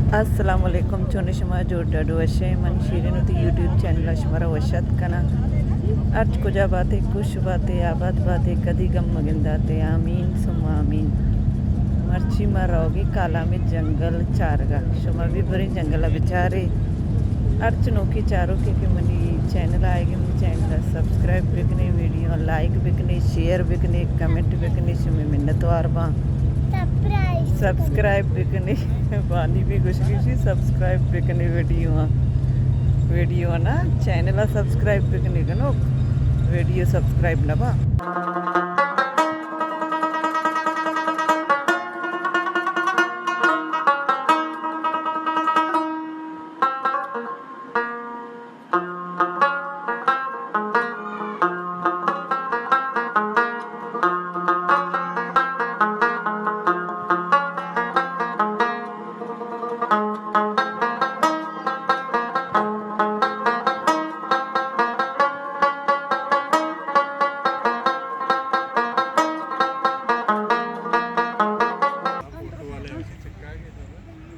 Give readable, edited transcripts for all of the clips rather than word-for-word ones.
Assalamualaikum चोनिशमा जोड़ा वशे मन शीरिन उती यूट्यूब चैनल अशमरा वशत कना अर्ज कुजा बातें कुछ बातें आबाद बातें कदी गम मगिंदाते आमीन सुमा आमीन मर्ची मरोगी काला में जंगल चारगा शुमा भी बड़े जंगल बेचारे अर्च नोकी चारों के मनी चैनल आएगी मनी चैनल सब्सक्राइब बिकने वीडियो लाइक बिकने शेयर बिकने कमेंट बिकने शुमे मिन्नतवार बा सब्सक्राइब बिकने बानी भी कुछ किसी सब्सक्राइब बिकने वीडियो ना चैनल सब्सक्राइब बिकने का नो वीडियो सब्सक्राइब ना बा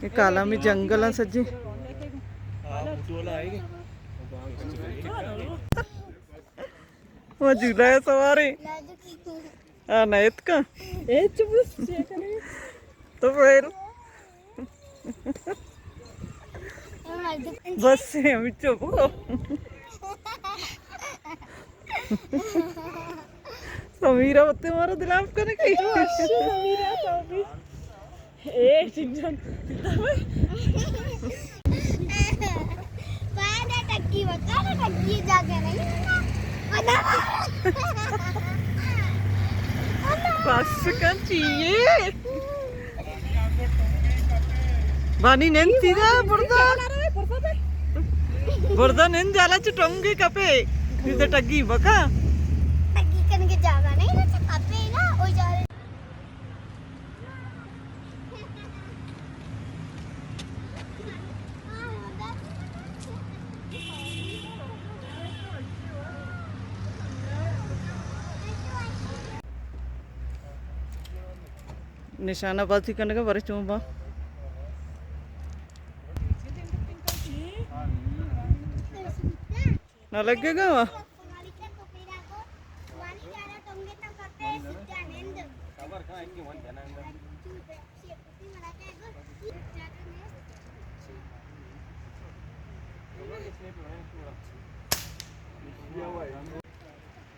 ये काला में जंगल है सज्जी वो झूला है सवारी नयत का तो फिर बस से अभी चुप हो समीरा होते हमारा दिल आप करने की समीरा तो अभी चिंजन पाना टक्की बता ना टक्की जाके नहीं बस का चाहिए बानी नेन सीधा बुर्दा नेन जाला चुटोंगे कपे सीधा टक्की बका टक्की करने जागा नहीं ना कपे ना ओ जा निशानाबाजी करने का बड़े चुंबा ना लगेगा वहाँ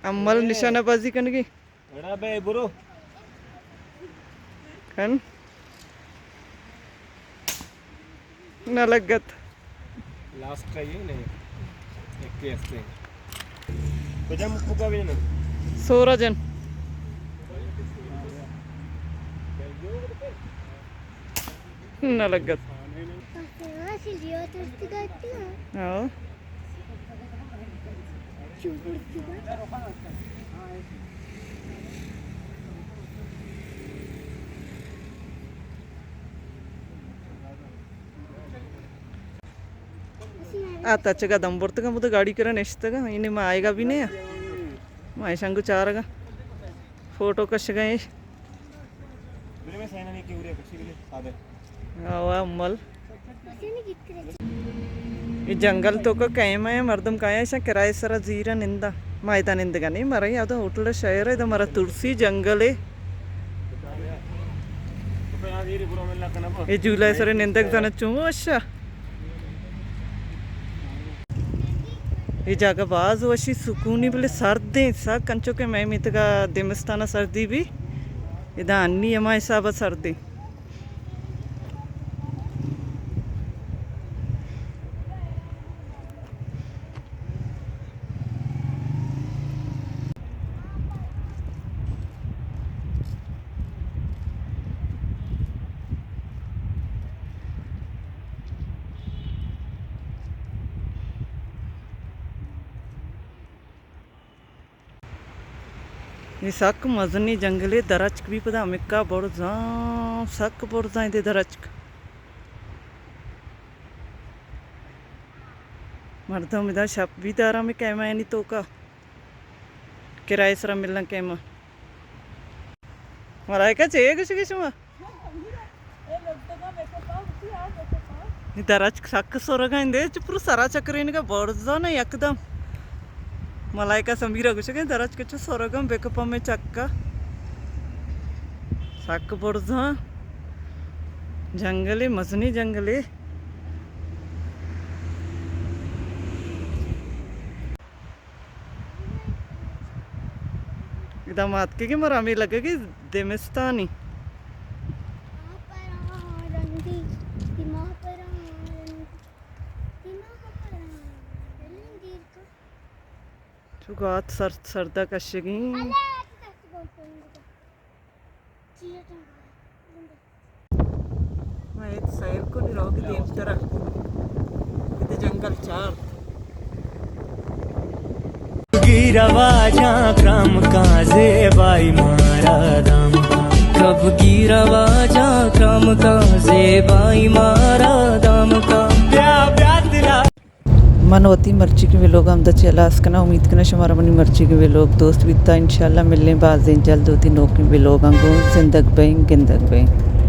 अम्मल निशानाबाजी करने की kan nalagat last try ini एक केस पे तो जब मुक्का भी ना सोराजन nalagat हाँ आता चगा दम बोर्तगा मुझे गाड़ी करा नेश्तगा इन्हें मैं आएगा भी नहीं मैं शंगु चारगा फोटो कश गए अम्मल ये जंगल तो का कैम है मर्दम का ऐसा किराए सरा जीरा निंदा मायता निंदगा नहीं मरा या तो होटल शहर है तो मरा तुलसी जंगल है ये जुलाई सरे निंदक जाना चुमो अच्छा ये जगह बाज वशी सुकूनी बोले सर्दी सा कंचो के मैं मितगा दिमस्ताना सर्दी भी इधर अन्नी यमा हिसाब सर्दी ये सक मजनी जंगले दरचक भी पता मिक्का बोड़ जा सक बोड़ जा इधर दरचक मर्दम इधर शप भी दारा में कैमा है नहीं तो का किराए सरा मिलना कैमा मराई का चाहिए कुछ किस में दराच साख सोरं गायंदे पुरं सरा चक्रेन का बर्ज ना एकदम मलाई का समीर अगुश के दराच के सोरगम बेकपा में चक्का साख बर्ज जंगले मजनी जंगले एकदम हाथ के मरामी लगेगी देमिस्तानी चुगात सर्दा कशगी मैं एक सैर को नहीं रोक दी इस तरह इधर जंगल चार गिरवाजा क्रम काजे बाई मारा दाम कब गिरवाजा क्रम काजे बाई मारा दाम का प्यार दिला मनोती मर्ची के वे लोग हम तो चला असकना उम्मीद करना हमारा अपनी मर्ची के वे लोग दोस्त भी था इंशाल्लाह मिलने बाद जल्द होती नौकरी वे लोग जिंदग बें गिंदग बें